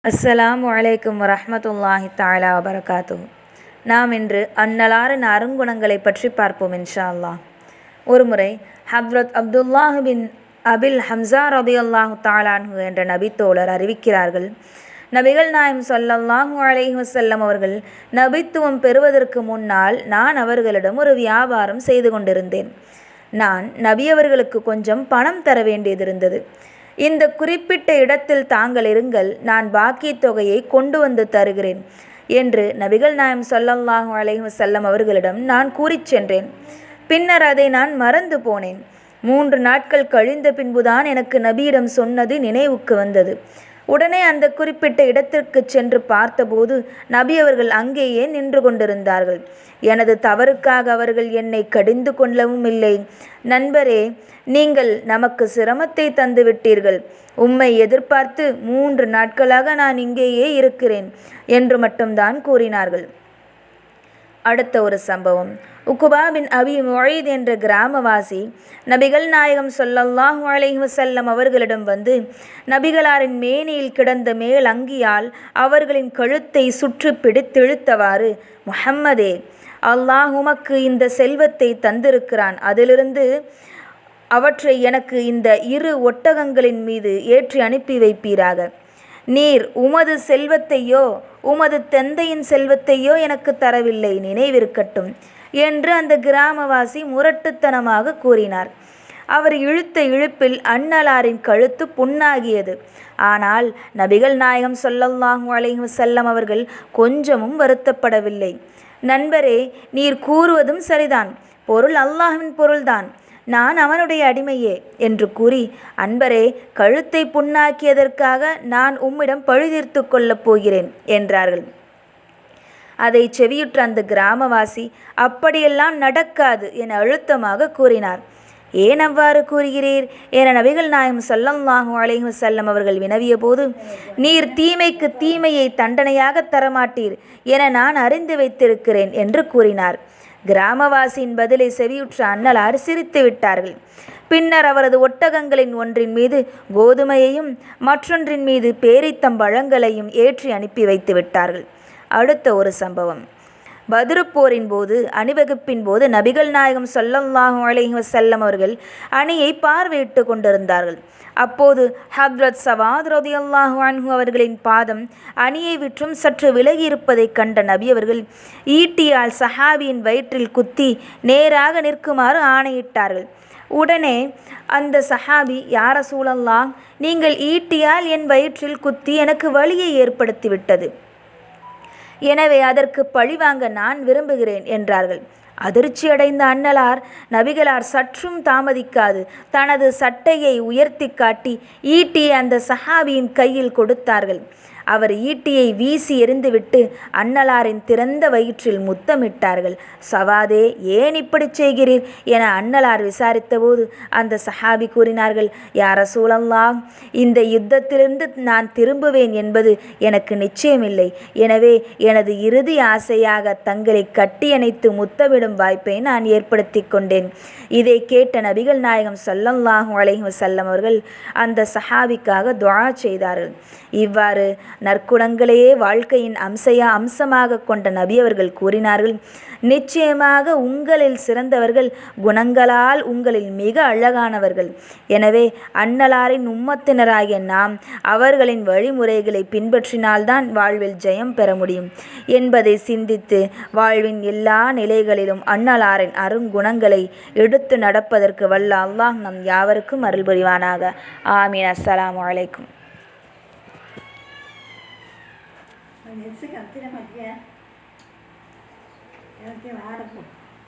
அஸ்ஸலாமு அலைக்கும் வரஹ்மத்துல்லாஹி தஆலா வபரகாத்துஹு. நாம் இன்று அன்னலாரின் அருங்குணங்களை பற்றி பார்ப்போம் இன்ஷா அல்லாஹ். ஒருமுறை ஹத்ரத் அப்துல்லாஹ் பின் அபில் ஹம்சா ரலியல்லாஹு தஆலா அன்ஹு என்ற நபித்தோழர் அறிவிக்கிறார்கள், நபிகள் நாயகம் ஸல்லல்லாஹு அலைஹி வஸல்லம் அவர்கள் நபித்துவம் பெறுவதற்கு முன்னால் நான் அவர்களிடம் ஒரு வியாபாரம் செய்து கொண்டிருந்தேன். நான் நபி அவர்களுக்கு கொஞ்சம் பணம் தர வேண்டியதிருந்தது. இந்த குறிப்பிட்ட இடத்தில் தாங்கள் இருங்கள், நான் பாக்கி தொகையை கொண்டு வந்து தருகிறேன் என்று நபிகள் நாயகம் ஸல்லல்லாஹு அலைஹி வஸல்லம் அவர்களிடம் நான் கூறிச் சென்றேன். பின்னர் அதை நான் மறந்து போனேன். 3 நாட்கள் கழிந்த பின்புதான் எனக்கு நபியிடம் சொன்னது நினைவுக்கு வந்தது. உடனே அந்த குறிப்பிட்ட இடத்திற்கு சென்று பார்த்தபோது நபி அவர்கள் அங்கேயே நின்று கொண்டிருந்தார்கள். எனது தவறுக்காக அவர்கள் என்னை கடிந்து கொள்ளவும் இல்லை. நண்பரே, நீங்கள் நமக்கு சிரமத்தை தந்து விட்டீர்கள். உம்மை எதிர்பார்த்து 3 நாட்களாக நான் இங்கேயே இருக்கிறேன் என்று மட்டும்தான் கூறினார்கள். அடுத்த ஒரு சம்பவம். உக்குபா பின் அபி முஈத் என்ற கிராமவாசி நபிகள் நாயகம் ஸல்லல்லாஹு அலைஹி வஸல்லம் அவர்களிடம் வந்து நபிகளாரின் மேனியில் கிடந்த மேல் அங்கியால் அவர்களின் கழுத்தை சுற்றி பிடித்திழுத்தவாறு, முஹம்மதே, அல்லாஹ் உமக்கு இந்த செல்வத்தை தந்திருக்கிறான், அதிலிருந்து அவற்றை எனக்கு இந்த 2 ஒட்டகங்களின் மீது ஏற்றி அனுப்பி வைப்பீராக. நீர் உமது செல்வத்தையோ உமது தந்தையின் செல்வத்தையோ எனக்கு தரவில்லை, நினைவிருக்கட்டும் என்று அந்த கிராமவாசி முரட்டுத்தனமாக கூறினார். அவர் இழுத்த இழுப்பில் அன்னலாரின் கழுத்து புண்ணாகியது. ஆனால் நபிகள் நாயகம் ஸல்லல்லாஹு அலைஹி வஸல்லம் அவர்கள் கொஞ்சமும் வருத்தப்படவில்லை. நண்பரே, நீர் கூறுவதும் சரிதான், பொருள் அல்லாஹ்வின் பொருள்தான், நான் அவனுடைய அடிமையே என்று கூறி, அன்பரே, கழுத்தை புண்ணாக்கியதற்காக நான் உம்மிடம் பழிதீர்த்து கொள்ளப் போகிறேன் என்றார்கள். அதை செவியுற்ற அந்த கிராமவாசி, அப்படியெல்லாம் நடக்காது என அழுத்தமாக கூறினார். ஏன் அவ்வாறு கூறுகிறீர் என நபிகள் நாயகம் ஸல்லல்லாஹு அலைஹி வஸல்லம் அவர்கள் வினவிய போது, நீர் தீமைக்கு தீமையை தண்டனையாக தரமாட்டீர் என நான் அறிந்து வைத்திருக்கிறேன் என்று கூறினார். கிராமவாசியின் பதிலை செவியுற்ற அன்னலார் சிரித்து விட்டார்கள். பின்னர் அவரது ஒட்டகங்களின் ஒன்றின் மீது கோதுமையையும் மற்றொன்றின் மீது பேரித்தம்பழங்களையும் ஏற்றி அனுப்பி வைத்து விட்டார்கள். அடுத்த ஒரு சம்பவம். பத்ரு போரின் போது அணிவகுப்பின் போது நபிகள் நாயகம் ஸல்லல்லாஹு அலைஹி வஸல்லம் அவர்கள் அணியை பார்வையிட்டு கொண்டிருந்தார்கள். அப்போது ஹத்ரத் சவாத் ரலியல்லாஹு அன்ஹு அவர்களின் பாதம் அணியை விற்றும் சற்று விலகி இருப்பதை கண்ட நபி அவர்கள் ஈட்டியால் சஹாபியின் வயிற்றில் குத்தி நேராக நிற்குமாறு ஆணையிட்டார்கள். உடனே அந்த சஹாபி, யா ரசூலல்லாஹ், நீங்கள் ஈட்டியால் என் வயிற்றில் குத்தி எனக்கு வலியை ஏற்படுத்திவிட்டது, எனவே அதற்கு பழிவாங்க நான் விரும்புகிறேன் என்றார்கள். அதிர்ச்சியடைந்த அன்னலார் நபிகளார் சற்றும் தாமதிக்காது தனது சட்டையை உயர்த்தி காட்டி ஈட்டியை அந்த சஹாபியின் கையில் கொடுத்தார்கள். அவர் ஈட்டியை வீசி எறிந்துவிட்டு அன்னலாரின் திறந்த வயிற்றில் முத்தமிட்டார்கள். சவாதே, ஏன் இப்படி செய்கிறீர் என அன்னலார் விசாரித்தபோது அந்த சஹாபி கூறினார்கள், யா ரசூலல்லாஹ், இந்த யுத்தத்திலிருந்து நான் திரும்புவேன் என்பது எனக்கு நிச்சயமில்லை. எனவே எனது இறுதி ஆசையாக தங்களை கட்டியணைத்து முத்தமிடும் வாய்ப்பை நான் ஏற்படுத்தி கொண்டேன். இதை கேட்ட நபிகள் நாயகம் ஸல்லல்லாஹு அலைஹி வஸல்லம் அவர்கள் அந்த சஹாபிக்காக துஆ செய்தார்கள். இவ்வாறு நற்குணங்களையே வாழ்க்கையின் அம்சமாக கொண்ட நபி அவர்கள் கூறினார்கள், நிச்சயமாக உங்களில் சிறந்தவர்கள் குணங்களால் உங்களில் மிக அழகானவர்கள். எனவே அன்னலாரின் உம்மத்தினராகிய நாம் அவர்களின் வழிமுறைகளை பின்பற்றினால்தான் வாழ்வில் ஜெயம் பெற முடியும் என்பதை சிந்தித்து வாழ்வின் எல்லா நிலைகளிலும் அன்னலாரின் அருங்குணங்களை எடுத்து நடப்பதற்கு வல்ல அல்லாஹ் நம் யாவருக்கும் அருள் புரிவானாக. ஆமீன். அஸ்ஸலாமு அலைக்கும். Ini sekarang tidak macam ya, yang tiada apa.